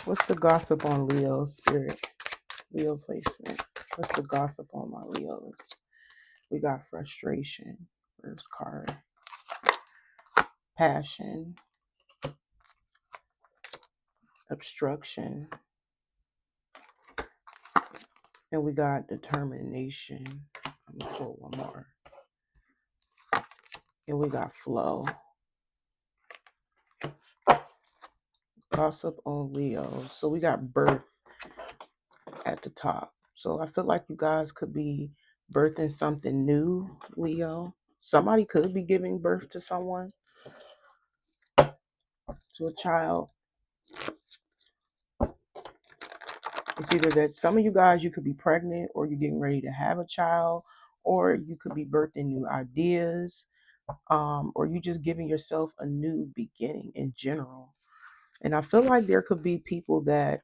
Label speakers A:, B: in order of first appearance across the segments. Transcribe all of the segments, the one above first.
A: What's the gossip on Leo spirit? Leo placements. What's the gossip on my Leos? We got frustration. First card. Passion. Obstruction. And we got determination. I'm going to pull one more. And we got flow. Gossip on Leo. So we got birth at the top. So I feel like you guys could be birthing something new, Leo. Somebody could be giving birth to someone, to a child. It's either that some of you guys, you could be pregnant, or you're getting ready to have a child, or you could be birthing new ideas, or you just giving yourself a new beginning in general. And I feel like there could be people that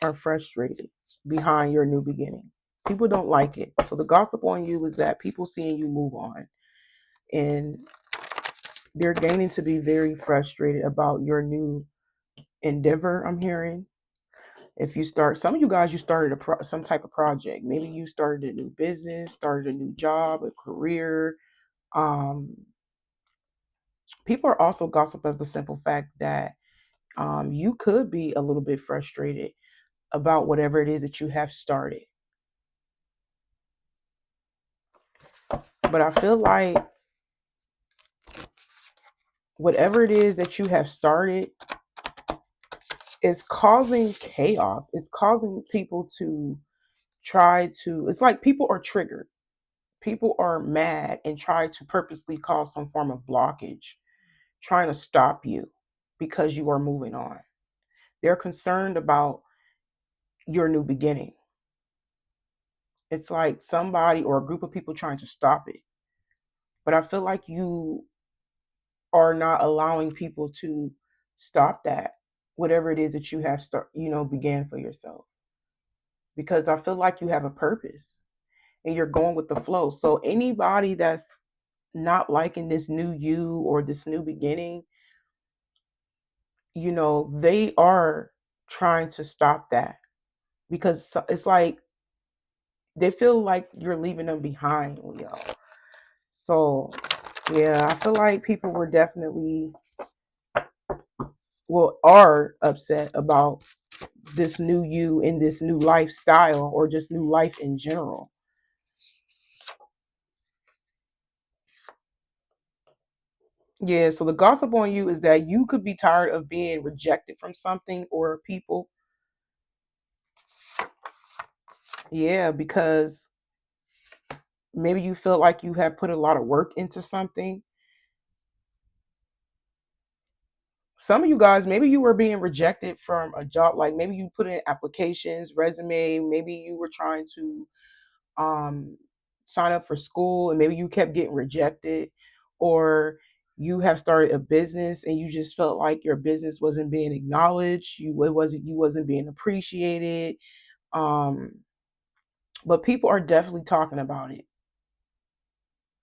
A: are frustrated behind your new beginning. People don't like it. So the gossip on you is that people seeing you move on, and they're gaining to be very frustrated about your new endeavor. I'm hearing. If you start, some of you guys, you started some type of project. Maybe you started a new business, started a new job, a career. Um, People are also gossip of the simple fact that you could be a little bit frustrated about whatever it is that you have started. But I feel like whatever it is that you have started is causing chaos. It's causing people to try to, it's like people are triggered. People are mad and try to purposely cause some form of blockage, trying to stop you because you are moving on. They're concerned about your new beginning. It's like somebody or a group of people trying to stop it. But I feel like you are not allowing people to stop that, whatever it is that you have began for yourself. Because I feel like you have a purpose and you're going with the flow. So anybody that's not liking this new you or this new beginning, they are trying to stop that, because it's like they feel like you're leaving them behind, Leo. So yeah, I feel like people were definitely, are upset about this new you and this new lifestyle, or just new life in general. Yeah, so the gossip on you is that you could be tired of being rejected from something or people. Yeah, because maybe you feel like you have put a lot of work into something. Some of you guys, maybe you were being rejected from a job, like maybe you put in applications, resume, maybe you were trying to um, sign up for school and maybe you kept getting rejected, or you have started a business and you just felt like your business wasn't being acknowledged, you wasn't being appreciated. Um, but people are definitely talking about it,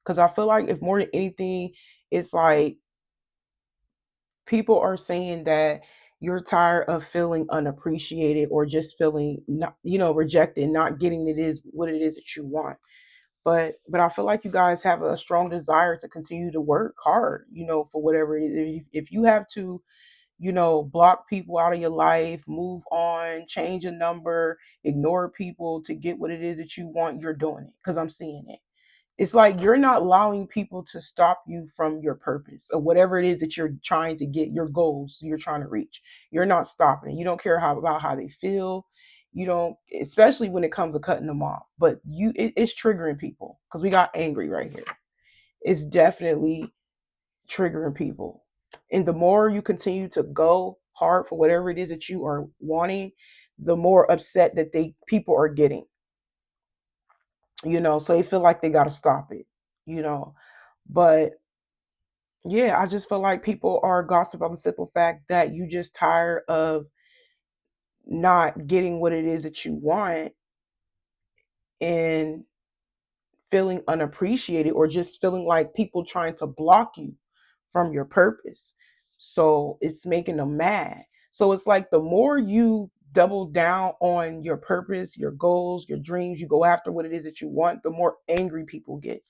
A: because I feel like if more than anything, it's like people are saying that you're tired of feeling unappreciated, or just feeling not, rejected, not getting what it is that you want. But I feel like you guys have a strong desire to continue to work hard, for whatever it is. If you have to, block people out of your life, move on, change a number, ignore people to get what it is that you want, you're doing it, because I'm seeing it. It's like you're not allowing people to stop you from your purpose or whatever it is that you're trying to get, your goals you're trying to reach. You're not stopping it. You don't care about how they feel. You don't, especially when it comes to cutting them off. But it's triggering people, because we got angry right here. It's definitely triggering people. And the more you continue to go hard for whatever it is that you are wanting, the more upset that people are getting. So they feel like they got to stop it. you know but yeah, I just feel like people are gossip on the simple fact that you just tired of not getting what it is that you want, and feeling unappreciated, or just feeling like people trying to block you from your purpose. So it's making them mad. So it's like the more you double down on your purpose, your goals, your dreams, you go after what it is that you want, the more angry people get.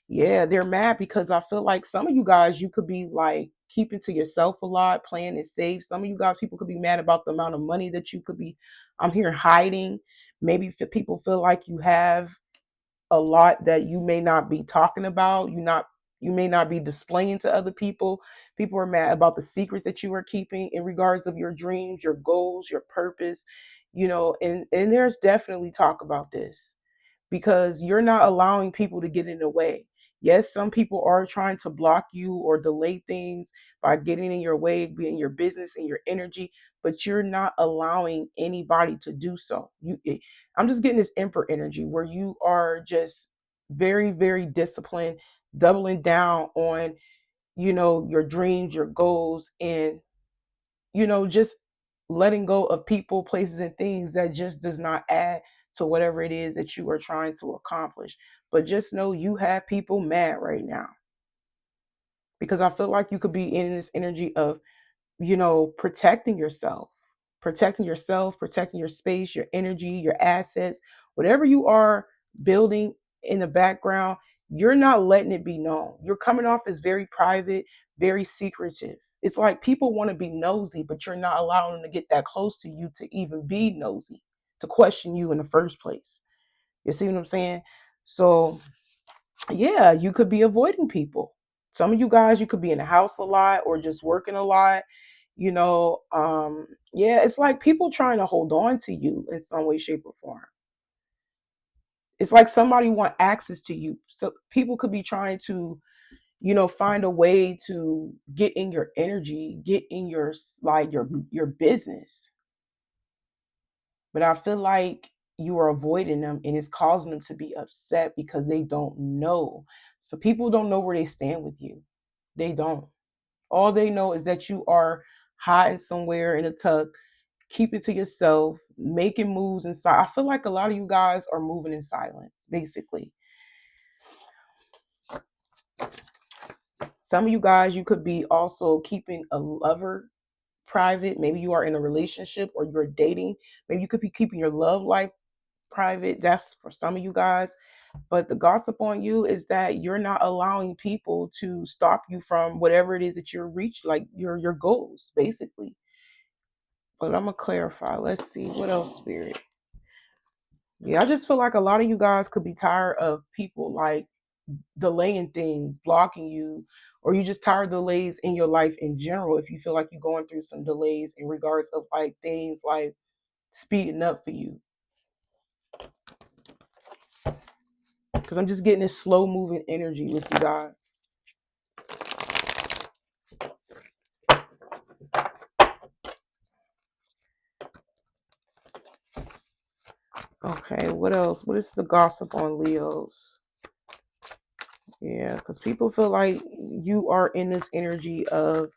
A: Yeah, they're mad because I feel like some of you guys, you could be like keeping to yourself a lot, playing it safe. Some of you guys, people could be mad about the amount of money that you could be, I'm here hiding. Maybe people feel like you have a lot that you may not be talking about. You may not be displaying to other people. People are mad about the secrets that you are keeping in regards of your dreams, your goals, your purpose, and there's definitely talk about this because you're not allowing people to get in the way. Yes, some people are trying to block you or delay things by getting in your way, being your business and your energy, but you're not allowing anybody to do so. I'm just getting this emperor energy where you are just very, very disciplined, doubling down on, your dreams, your goals, and just letting go of people, places, and things that just does not add to whatever it is that you are trying to accomplish. But just know you have people mad right now because I feel like you could be in this energy of protecting yourself, protecting your space, your energy, your assets, whatever you are building in the background, you're not letting it be known. You're coming off as very private, very secretive. It's like people want to be nosy, but you're not allowing them to get that close to you to even be nosy, to question you in the first place. You see what I'm saying? So yeah, you could be avoiding people. Some of you guys, you could be in the house a lot or just working a lot. Yeah, it's like people trying to hold on to you in some way, shape, or form. It's like somebody want access to you. So people could be trying to, find a way to get in your energy, get in your business. But I feel like you are avoiding them and it's causing them to be upset because they don't know. So people don't know where they stand with you. They don't. All they know is that you are hiding somewhere in a tuck, keep it to yourself, making moves inside. I feel like a lot of you guys are moving in silence, basically. Some of you guys, you could be also keeping a lover private. Maybe you are in a relationship or you're dating. Maybe you could be keeping your love life private. That's for some of you guys. But the gossip on you is that you're not allowing people to stop you from whatever it is that you're reaching, like your goals, basically. But I'm gonna clarify. Let's see what else, Spirit. Yeah, I just feel like a lot of you guys could be tired of people like delaying things, blocking you, or you just tired of delays in your life in general. If you feel like you're going through some delays in regards of like things like speeding up for you, because I'm just getting this slow moving energy with you guys. Okay, what else? What is the gossip on Leos? Yeah, because people feel like you are in this energy of,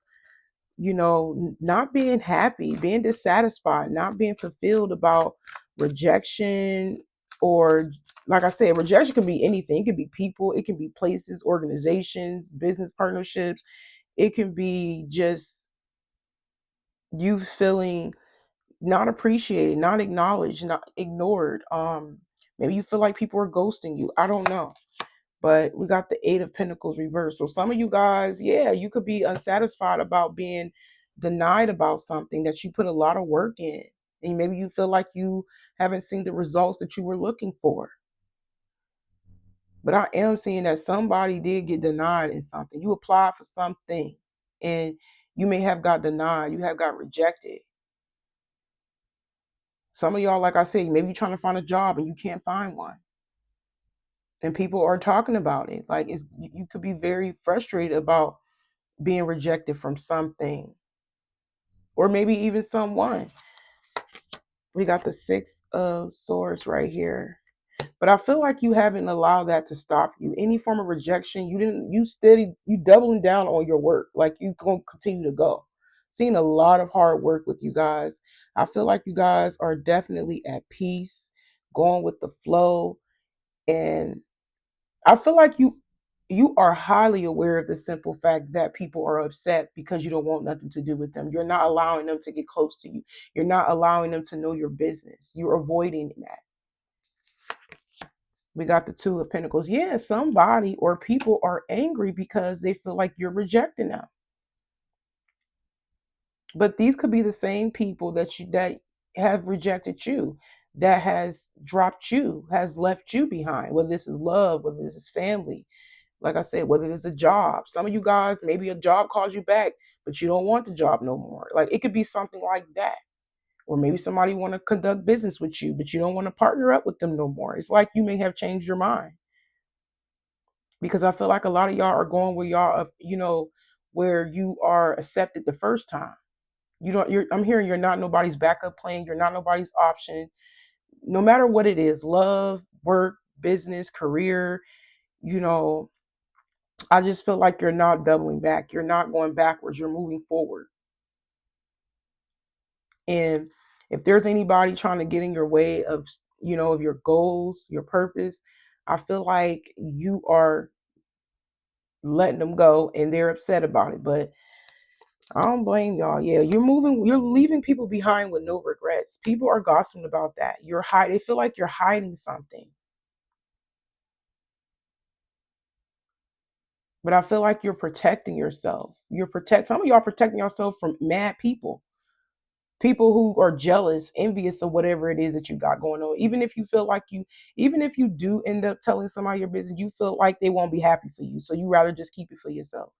A: not being happy, being dissatisfied, not being fulfilled about rejection, or like I said, rejection can be anything. It can be people, it can be places, organizations, business partnerships. It can be just you feeling not appreciated, not acknowledged, not ignored. Maybe you feel like people are ghosting you. I don't know. But we got the Eight of Pentacles reversed. So some of you guys, yeah, you could be unsatisfied about being denied about something that you put a lot of work in. And maybe you feel like you haven't seen the results that you were looking for. But I am seeing that somebody did get denied in something. You applied for something and you may have got denied. You have got rejected. Some of y'all, like I said, maybe you're trying to find a job and you can't find one. And people are talking about it. Like you could be very frustrated about being rejected from something or maybe even someone. We got the Six of Swords right here. But I feel like you haven't allowed that to stop you. Any form of rejection, you doubling down on your work. Like you gonna continue to go. Seeing a lot of hard work with you guys. I feel like you guys are definitely at peace, going with the flow. And I feel like you are highly aware of the simple fact that people are upset because you don't want nothing to do with them. You're not allowing them to get close to you. You're not allowing them to know your business. You're avoiding that. We got the Two of Pentacles. Yeah, somebody or people are angry because they feel like you're rejecting them. But these could be the same people that have rejected you, that has dropped you, has left you behind, whether this is love, whether this is family, like I said, whether it's a job. Some of you guys, maybe a job calls you back, but you don't want the job no more. Like it could be something like that. Or maybe somebody want to conduct business with you, but you don't want to partner up with them no more. It's like you may have changed your mind. Because I feel like a lot of y'all are going where y'all, where you are accepted the first time. I'm hearing you're not nobody's backup plan. You're not nobody's option. No matter what it is, love, work, business, career, you know, I just feel like you're not doubling back. You're not going backwards. You're moving forward. And if there's anybody trying to get in your way of your goals, your purpose, I feel like you are letting them go and they're upset about it. But I don't blame y'all. Yeah, you're leaving people behind with no regrets. People are gossiping about that. They feel like you're hiding something. But I feel like you're protecting yourself. Some of y'all protecting yourself from mad people. People who are jealous, envious of whatever it is that you got going on. Even if you do end up telling somebody your business, you feel like they won't be happy for you. So you rather just keep it for yourself.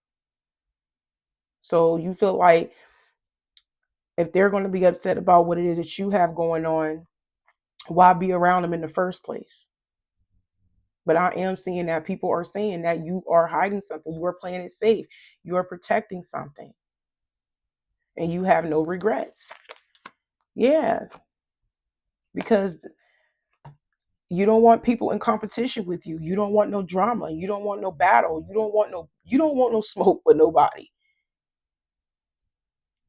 A: So you feel like if they're going to be upset about what it is that you have going on, why be around them in the first place? But I am seeing that people are saying that you are hiding something. You are playing it safe. You are protecting something. And you have no regrets. Yeah. Because you don't want people in competition with you. You don't want no drama. You don't want no battle. You don't want no smoke with nobody.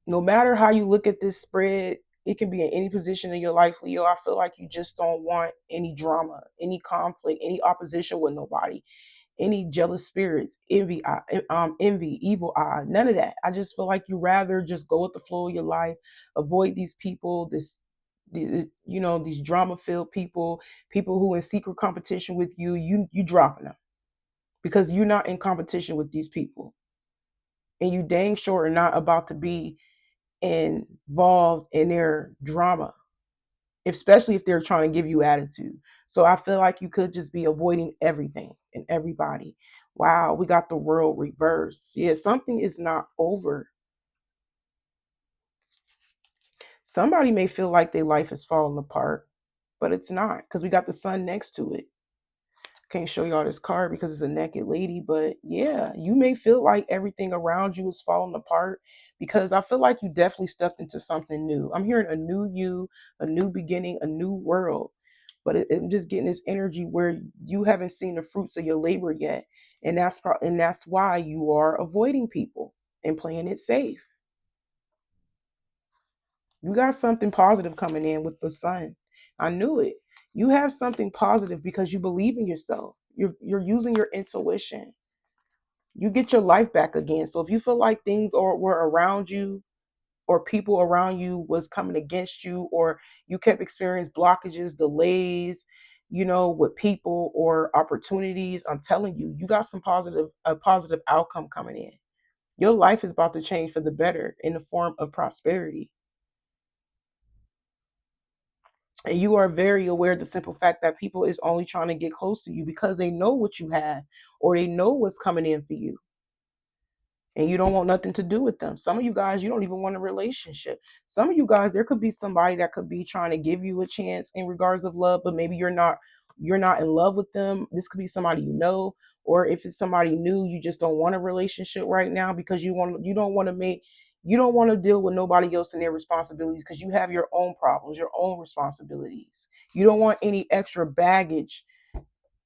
A: No matter how you look at this spread, it can be in any position in your life, Leo. I feel like you just don't want any drama, any conflict, any opposition with nobody, any jealous spirits, envy, evil eye, none of that. I just feel like you rather just go with the flow of your life, avoid these people, these drama filled people who in secret competition with you. You dropping them because you're not in competition with these people, and you dang sure are not about to be involved in their drama, especially if they're trying to give you attitude. So I feel like you could just be avoiding everything and everybody. Wow, we got the world reversed. Yeah, something is not over. Somebody may feel like their life is falling apart, but it's not because we got the sun next to it. Can't show y'all this card because it's a naked lady, but yeah, you may feel like everything around you is falling apart because I feel like you definitely stepped into something new. I'm hearing a new you, a new beginning, a new world, but I'm just getting this energy where you haven't seen the fruits of your labor yet, and that's why you are avoiding people and playing it safe. You got something positive coming in with the sun. I knew it. You have something positive because you believe in yourself. You're using your intuition. You get your life back again. So if you feel like were around you or people around you was coming against you or you kept experiencing blockages, delays, with people or opportunities, I'm telling you, you got a positive outcome coming in. Your life is about to change for the better in the form of prosperity. And you are very aware of the simple fact that people is only trying to get close to you because they know what you have or they know what's coming in for you, and you don't want nothing to do with them. Some of you guys, you don't even want a relationship. Some of you guys, there could be somebody that could be trying to give you a chance in regards of love, but maybe you're not in love with them. This could be somebody you know, or if it's somebody new, you just don't want a relationship right now because you don't want to deal with nobody else and their responsibilities because you have your own problems, your own responsibilities. You don't want any extra baggage.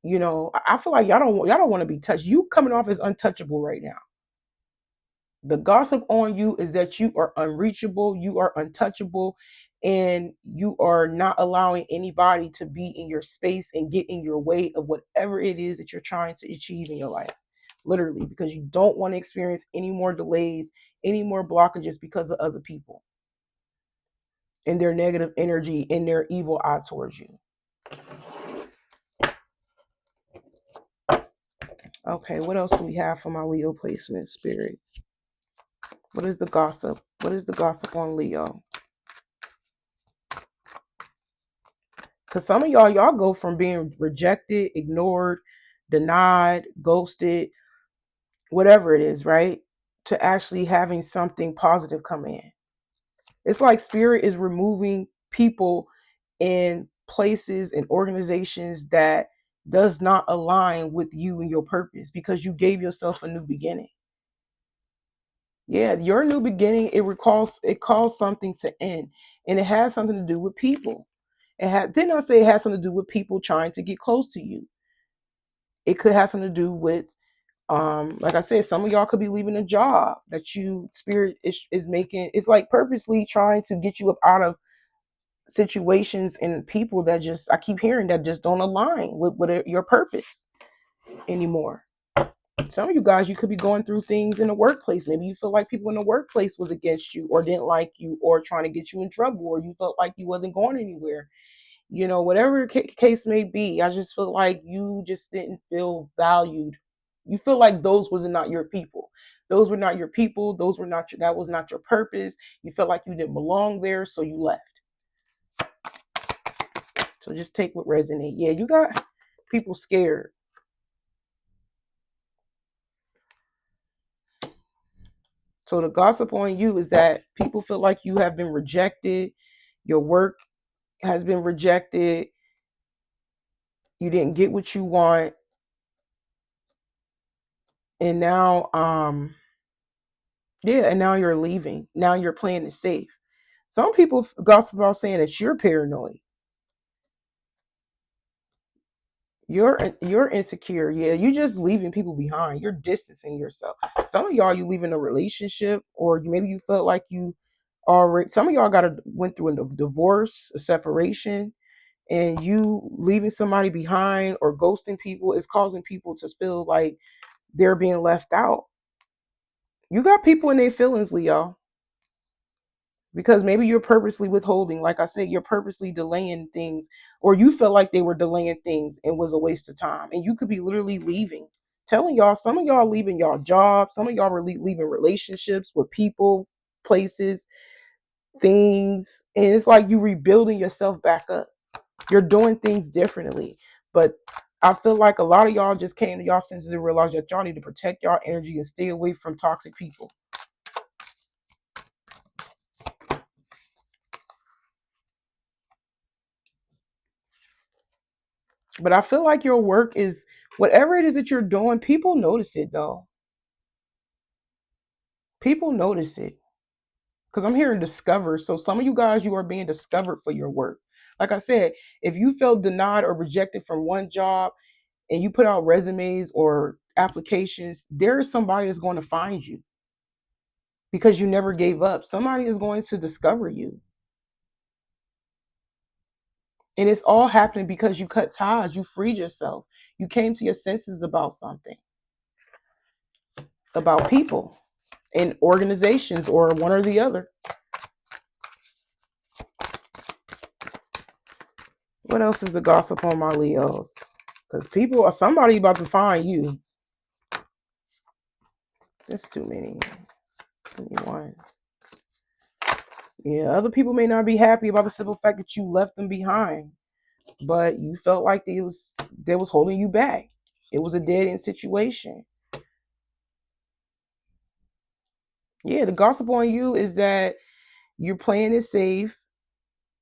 A: I feel like y'all don't want to be touched. You coming off as untouchable right now. The gossip on you is that you are unreachable, you are untouchable, and you are not allowing anybody to be in your space and get in your way of whatever it is that you're trying to achieve in your life. literally, because you don't want to experience any more delays, any more blockages because of other people and their negative energy and their evil eye towards you. Okay, what else do we have for my Leo placement, Spirit? What is the gossip? What is the gossip on Leo? Because some of y'all go from being rejected, ignored, denied, ghosted, whatever it is, right? To actually having something positive come in. It's like Spirit is removing people in places and organizations that does not align with you and your purpose because you gave yourself a new beginning. Yeah, your new beginning, it calls something to end, and it has something to do with people. Didn't I say it has something to do with people trying to get close to you? It could have something to do with like I said, some of y'all could be leaving a job that you Spirit is making. It's like purposely trying to get you up out of situations and people that just, I keep hearing, that just don't align with your purpose anymore. Some of you guys, you could be going through things in the workplace. Maybe you feel like people in the workplace was against you or didn't like you or trying to get you in trouble, or you felt like you wasn't going anywhere. Whatever the case may be, I just feel like you just didn't feel valued. You feel like those was not your people. Those were not your people. Those were not that was not your purpose. You felt like you didn't belong there, so you left. So just take what resonate. Yeah, you got people scared. So the gossip on you is that people feel like you have been rejected. Your work has been rejected. You didn't get what you want. And now, yeah, and now you're leaving. Now you're playing it safe. Some people gossip about saying that you're paranoid. You're insecure. Yeah, you're just leaving people behind. You're distancing yourself. Some of y'all, you leaving a relationship, or maybe you felt like you already. Some of y'all went through a divorce, a separation, and you leaving somebody behind or ghosting people is causing people to feel like they're being left out. You got people in their feelings, Leo, because maybe you're purposely withholding. Like I said, you're purposely delaying things, or you felt like they were delaying things and was a waste of time. And you could be literally leaving. Telling y'all, some of y'all leaving y'all jobs, some of y'all are leaving relationships with people, places, things, and it's like you rebuilding yourself back up. You're doing things differently. But I feel like a lot of y'all just came to y'all senses and realized that y'all need to protect y'all energy and stay away from toxic people. But I feel like your work is, whatever it is that you're doing, people notice it though. People notice it. Because I'm hearing discover. So some of you guys, you are being discovered for your work. Like I said, if you felt denied or rejected from one job and you put out resumes or applications, there is somebody that's going to find you because you never gave up. Somebody is going to discover you. And it's all happening because you cut ties, you freed yourself, you came to your senses about something, about people and organizations, or one or the other. What else is the gossip on my Leos? Because people are, somebody about to find you. There's too many. 21. Yeah, other people may not be happy about the simple fact that you left them behind, but you felt like they was holding you back. It was a dead end situation. Yeah, the gossip on you is that you're playing it safe.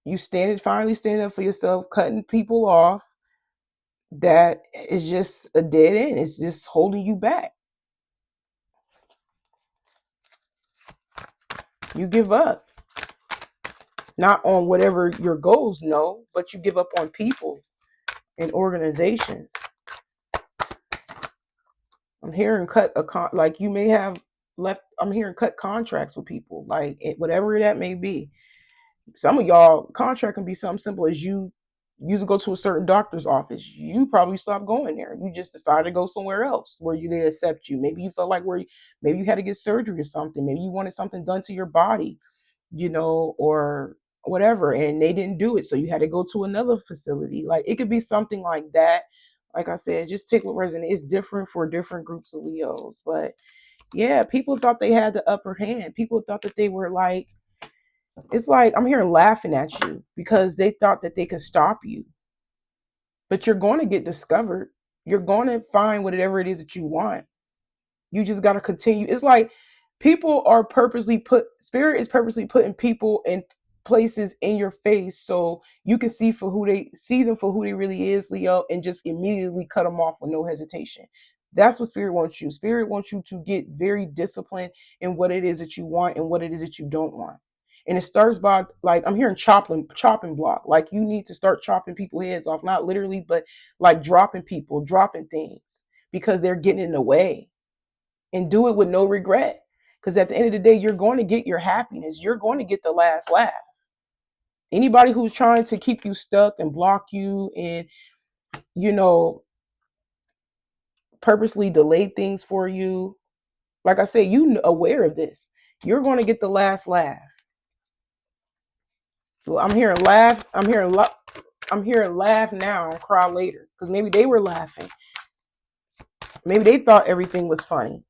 A: You finally standing up for yourself, cutting people off. That is just a dead end. It's just holding you back. You give up. Not on whatever your goals, no, but you give up on people and organizations. I'm hearing like you may have left. I'm hearing cut contracts with people, like whatever that may be. Some of y'all contract can be something simple as you You used to go to a certain doctor's office. You probably stopped going there. You just decided to go somewhere else where they accept you. Maybe you felt like maybe you had to get surgery or something. Maybe you wanted something done to your body, or whatever, and they didn't do it. So you had to go to another facility. Like it could be something like that. Like I said, just take what resonates. It's different for different groups of Leos. But yeah, people thought they had the upper hand. People thought that they were like, it's like I'm here laughing at you because they thought that they could stop you. But you're going to get discovered. You're going to find whatever it is that you want. You just got to continue. It's like spirit is purposely putting people in places in your face so you can see them for who they really is, Leo, and just immediately cut them off with no hesitation. That's what spirit wants you. Spirit wants you to get very disciplined in what it is that you want and what it is that you don't want. And it starts by, like, I'm hearing chopping block. Like you need to start chopping people's heads off, not literally, but like dropping things because they're getting in the way, and do it with no regret. Because at the end of the day, you're going to get your happiness. You're going to get the last laugh. Anybody who's trying to keep you stuck and block you and, you know, purposely delay things for you, like I said, you aware of this. You're going to get the last laugh. So I'm hearing laugh. I'm hearing laugh now and cry later. Because maybe they were laughing. Maybe they thought everything was funny.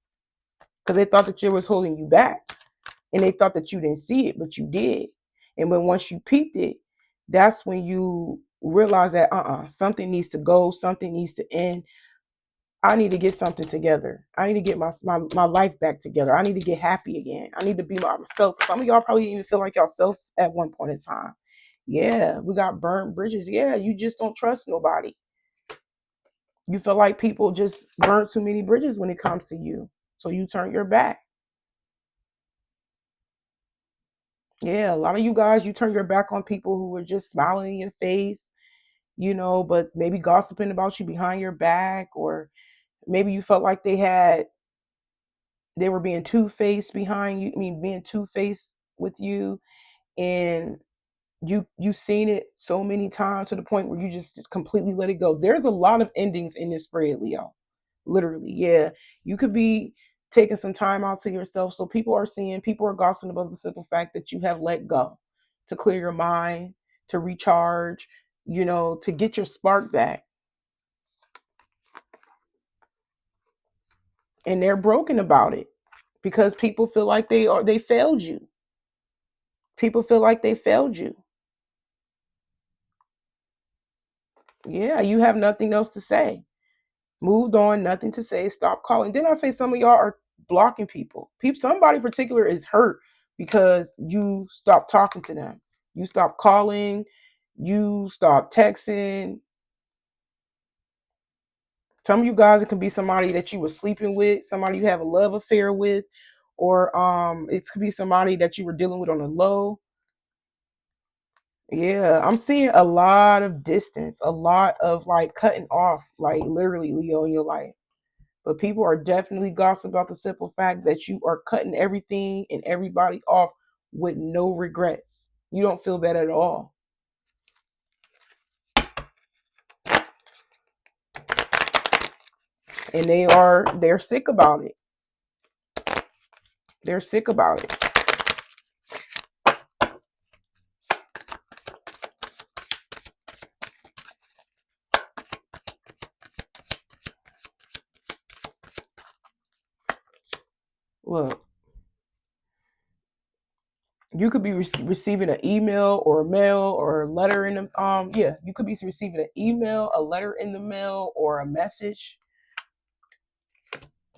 A: Because they thought that you was holding you back. And they thought that you didn't see it, but you did. And when once you peeped it, that's when you realize that something needs to go, something needs to end. I need to get something together. I need to get my life back together. I need to get happy again. I need to be myself. Some of y'all probably even feel like yourself at one point in time. Yeah, we got burnt bridges. Yeah, you just don't trust nobody. You feel like people just burn too many bridges when it comes to you. So you turn your back. Yeah, a lot of you guys, you turn your back on people who were just smiling in your face, but maybe gossiping about you behind your back, or maybe you felt like they were being two-faced behind you, being two-faced with you, and you seen it so many times to the point where you just completely let it go. There's a lot of endings in this spread, Leo. Literally, yeah. You could be taking some time out to yourself. So people are gossiping about the simple fact that you have let go, to clear your mind, to recharge, to get your spark back. And they're broken about it because people feel like they failed you. People feel like they failed you. Yeah, you have nothing else to say. Moved on, nothing to say, stop calling. Then I say some of y'all are blocking people. Somebody in particular is hurt because you stop talking to them. You stop calling, you stop texting. Some of you guys, it can be somebody that you were sleeping with, somebody you have a love affair with, or it could be somebody that you were dealing with on the low. Yeah, I'm seeing a lot of distance, a lot of like cutting off, like literally, Leo, in your life. But people are definitely gossiping about the simple fact that you are cutting everything and everybody off with no regrets. You don't feel bad at all. And they're sick about it. They're sick about it. Look, you could be receiving an email or a mail or a letter in the you could be receiving an email, a letter in the mail, or a message,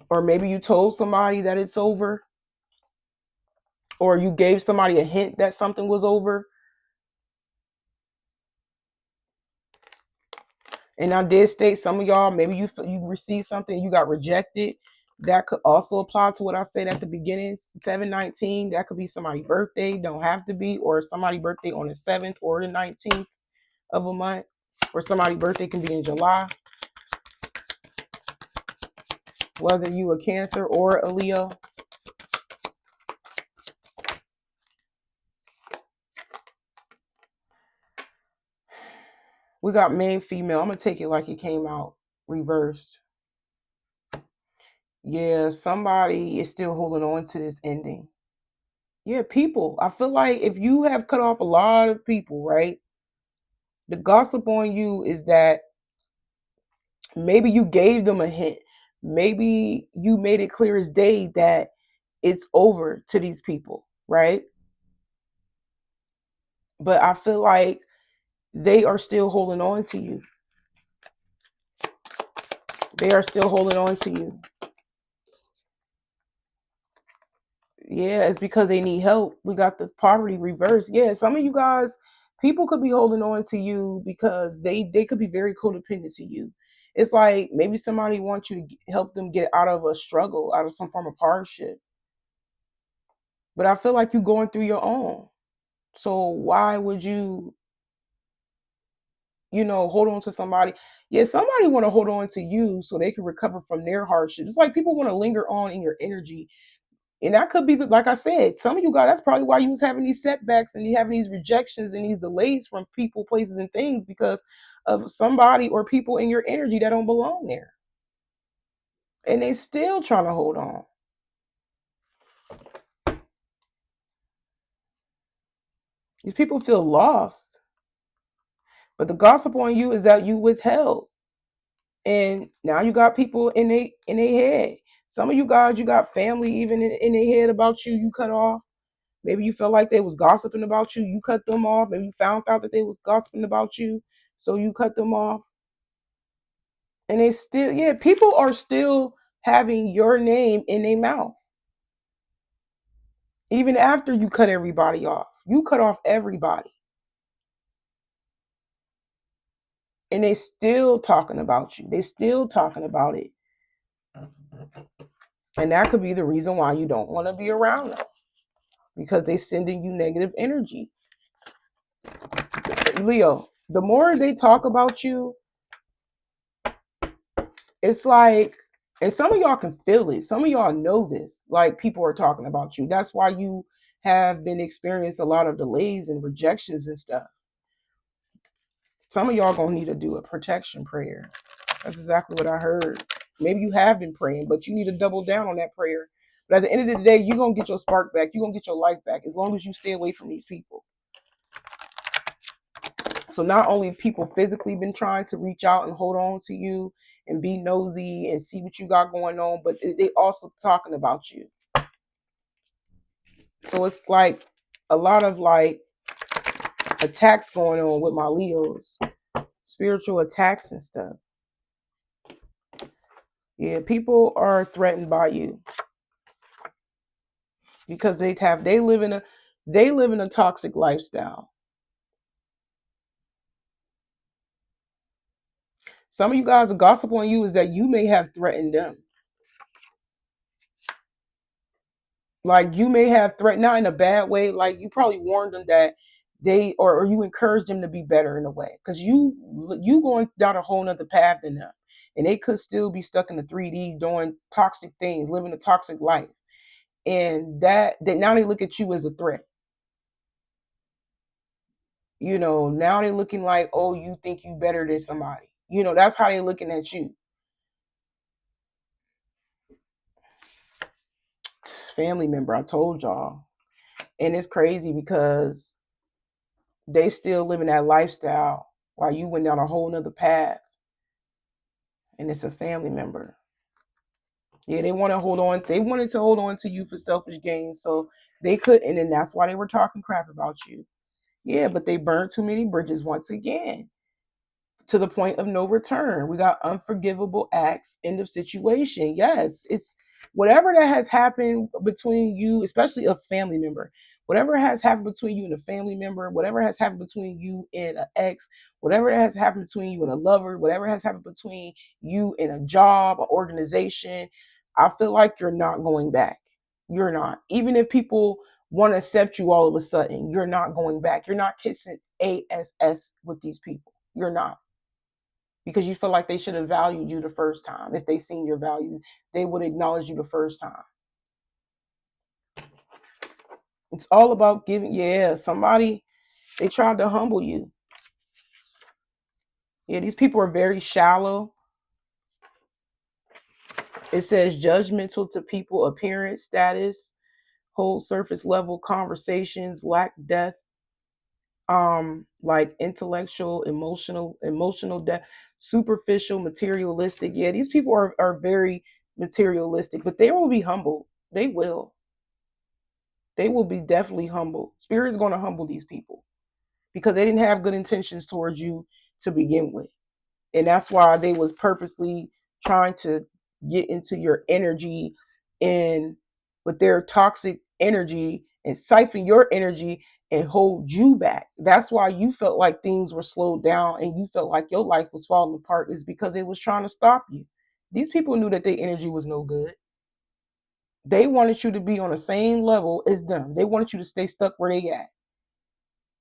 A: or maybe you told somebody that it's over, or you gave somebody a hint that something was over. And I did state some of y'all, maybe you received something, you got rejected. That could also apply to what I said at the beginning, 7/19. That could be somebody's birthday, don't have to be, or somebody's birthday on the 7th or the 19th of a month, or somebody's birthday can be in July. Whether you a Cancer or a Leo. We got main female. I'm gonna take it like it came out reversed. Yeah, somebody is still holding on to this ending. Yeah, people. I feel like if you have cut off a lot of people, right? The gossip on you is that maybe you gave them a hint. Maybe you made it clear as day that it's over to these people, right? But I feel like they are still holding on to you. They are still holding on to you. Yeah, it's because they need help. We got the poverty reversed. Yeah, some of you guys, people could be holding on to you because they could be very codependent to you. It's like maybe somebody wants you to help them get out of a struggle, out of some form of hardship. But I feel like you're going through your own. So why would hold on to somebody? Yeah, somebody want to hold on to you so they can recover from their hardship. It's like people want to linger on in your energy. And that could be like I said, some of you guys, that's probably why you was having these setbacks and you having these rejections and these delays from people, places, and things because of somebody or people in your energy that don't belong there. And they still trying to hold on. These people feel lost. But the gossip on you is that you withheld. And now you got people in their head. Some of you guys, you got family even in their head about you, you cut off. Maybe you felt like they was gossiping about you, you cut them off. Maybe you found out that they was gossiping about you, so you cut them off. And they still, yeah, people are still having your name in their mouth. Even after you cut everybody off. You cut off everybody. And they still talking about you. They still talking about it. And that could be the reason why you don't want to be around them. Because they sending you negative energy. Leo, the more they talk about you, it's like, and some of y'all can feel it. Some of y'all know this. Like people are talking about you. That's why you have been experiencing a lot of delays and rejections and stuff. Some of y'all gonna need to do a protection prayer. That's exactly what I heard. Maybe you have been praying, but you need to double down on that prayer. But at the end of the day, you're gonna get your spark back. You're gonna get your life back as long as you stay away from these people. So not only people physically been trying to reach out and hold on to you and be nosy and see what you got going on, but they also talking about you. So it's like a lot of like attacks going on with my Leos, spiritual attacks and stuff. Yeah, people are threatened by you because they live in a toxic lifestyle. Some of you guys, the gossip on you is that you may have threatened them. Like you may have threatened, not in a bad way. Like you probably warned them that they or you encouraged them to be better in a way because you going down a whole nother path than them, and they could still be stuck in the 3D doing toxic things, living a toxic life, and that now they look at you as a threat. Now they're looking like, oh, you think you better than somebody. That's how they're looking at you. Family member, I told y'all. And it's crazy because they still living that lifestyle while you went down a whole nother path. And it's a family member. Yeah, they want to hold on. They wanted to hold on to you for selfish gain. So they couldn't. And that's why they were talking crap about you. Yeah, but they burned too many bridges once again. To the point of no return. We got unforgivable acts, end of situation. Yes, it's whatever that has happened between you, especially a family member, whatever has happened between you and a family member, whatever has happened between you and an ex, whatever has happened between you and a lover, whatever has happened between you and a job, an organization, I feel like you're not going back. You're not. Even if people want to accept you all of a sudden, you're not going back. You're not kissing ASS with these people. You're not because you feel like they should have valued you the first time. If they seen your value, they would acknowledge you the first time. It's all about giving. Yeah, somebody, they tried to humble you. Yeah, these people are very shallow. It says judgmental to people appearance, status, hold surface level conversations, lack depth, like intellectual, emotional depth, superficial, materialistic. Yeah, these people are very materialistic, but they will be humble. They will be definitely humble. Spirit is going to humble these people because they didn't have good intentions towards you to begin with, and that's why they was purposely trying to get into your energy and with their toxic energy and siphon your energy and hold you back. That's why you felt like things were slowed down and you felt like your life was falling apart, is because they was trying to stop you. These people knew that their energy was no good. They wanted you to be on the same level as them. They wanted you to stay stuck where they at.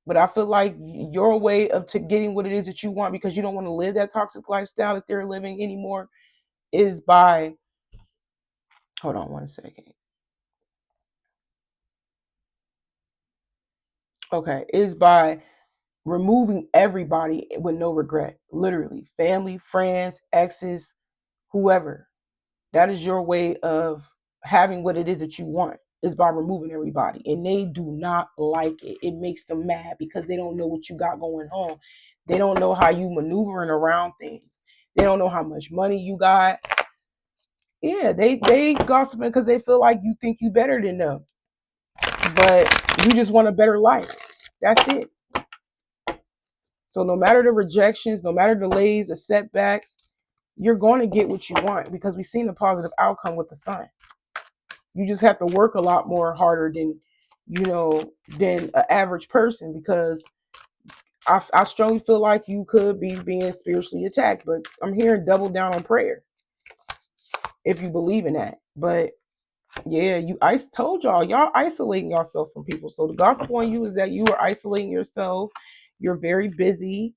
A: But I feel like your way of to getting what it is that you want, because you don't want to live that toxic lifestyle that they're living anymore, is by, hold on one second. Okay, is by removing everybody with no regret. Literally, family, friends, exes, whoever. That is your way of having what it is that you want, is by removing everybody. And they do not like it. It makes them mad because they don't know what you got going on. They don't know how you maneuvering around things. They don't know how much money you got. Yeah, they gossiping because they feel like you think you better than them. But you just want a better life. That's it. So no matter the rejections, no matter the delays, the setbacks, you're going to get what you want because we've seen a positive outcome with the sun. You just have to work a lot more harder than an average person, because I strongly feel like you could be being spiritually attacked. But I'm hearing double down on prayer if you believe in that. But yeah, I told y'all isolating yourself from people. So the gospel on you is that you are isolating yourself. You're very busy,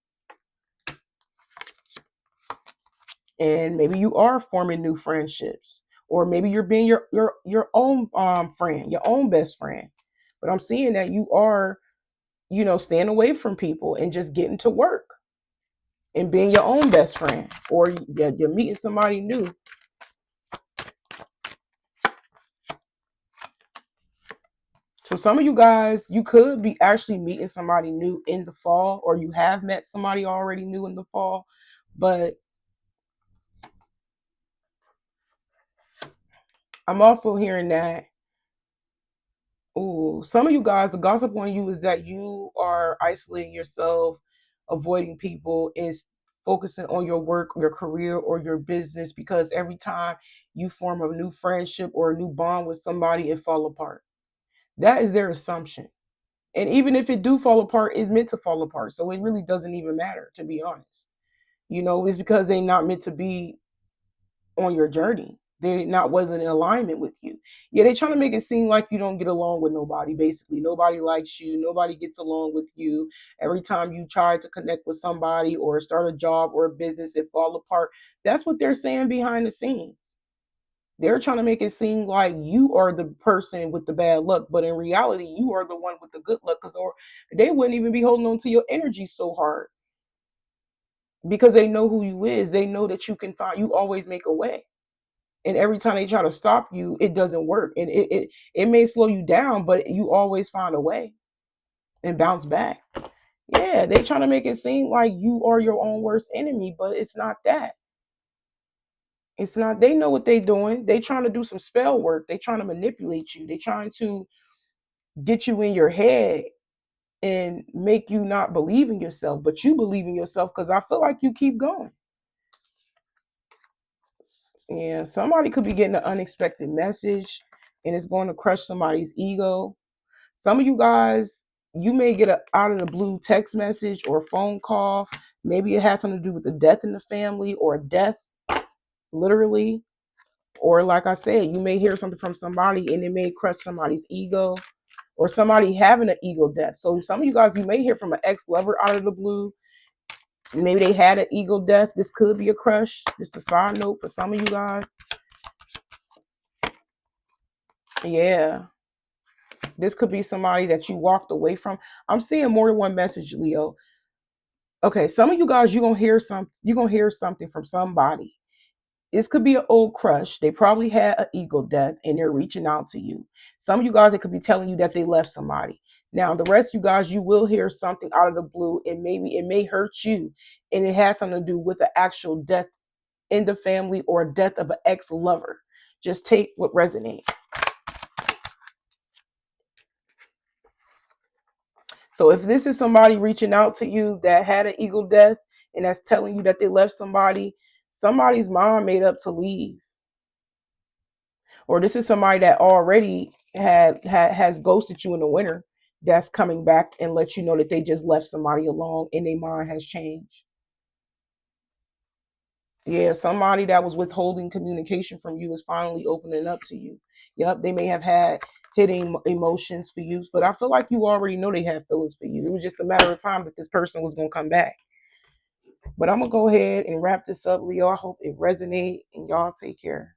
A: and maybe you are forming new friendships, or maybe you're being your own friend, your own best friend. But I'm seeing that you are, staying away from people and just getting to work and being your own best friend, or you're meeting somebody new. So some of you guys, you could be actually meeting somebody new in the fall, or you have met somebody already new in the fall. But I'm also hearing that, ooh, some of you guys, the gossip on you is that you are isolating yourself, avoiding people, and focusing on your work, your career, or your business, because every time you form a new friendship or a new bond with somebody, it fall apart. That is their assumption. And even if it do fall apart, it's meant to fall apart. So it really doesn't even matter, to be honest. It's because they not meant to be on your journey. They not wasn't in alignment with you. Yeah, they trying to make it seem like you don't get along with nobody. Basically, nobody likes you. Nobody gets along with you. Every time you try to connect with somebody or start a job or a business, it fall apart. That's what they're saying behind the scenes. They're trying to make it seem like you are the person with the bad luck, but in reality, you are the one with the good luck. Because or they wouldn't even be holding on to your energy so hard because they know who you is. They know that you always make a way. And every time they try to stop you, it doesn't work. And it may slow you down, but you always find a way and bounce back. Yeah, they trying to make it seem like you are your own worst enemy, but it's not that. It's not. They know what they doing. They trying to do some spell work. They trying to manipulate you. They trying to get you in your head and make you not believe in yourself, but you believe in yourself, because I feel like you keep going. And somebody could be getting an unexpected message and it's going to crush somebody's ego. Some of you guys, you may get a out of the blue text message or phone call. Maybe it has something to do with the death in the family, or a death, literally. Or like I said, you may hear something from somebody and it may crush somebody's ego, or somebody having an ego death. So some of you guys, you may hear from an ex-lover out of the blue. Maybe they had an ego death. This could be a crush. Just a side note for some of you guys. Yeah. This could be somebody that you walked away from. I'm seeing more than one message, Leo. Okay, some of you guys, you're gonna hear something from somebody. This could be an old crush. They probably had an ego death and they're reaching out to you. Some of you guys, they could be telling you that they left somebody. Now, the rest of you guys, you will hear something out of the blue, and maybe it may hurt you, and it has something to do with the actual death in the family or death of an ex-lover. Just take what resonates. So if this is somebody reaching out to you that had an ego death and that's telling you that they left somebody, somebody's mind made up to leave. Or this is somebody that already has ghosted you in the winter that's coming back and let you know that they just left somebody alone and their mind has changed. Yeah, somebody that was withholding communication from you is finally opening up to you. Yep, they may have had hidden emotions for you, but I feel like you already know they have feelings for you. It was just a matter of time that this person was going to come back. But I'm going to go ahead and wrap this up, Leo. I hope it resonates, and y'all take care.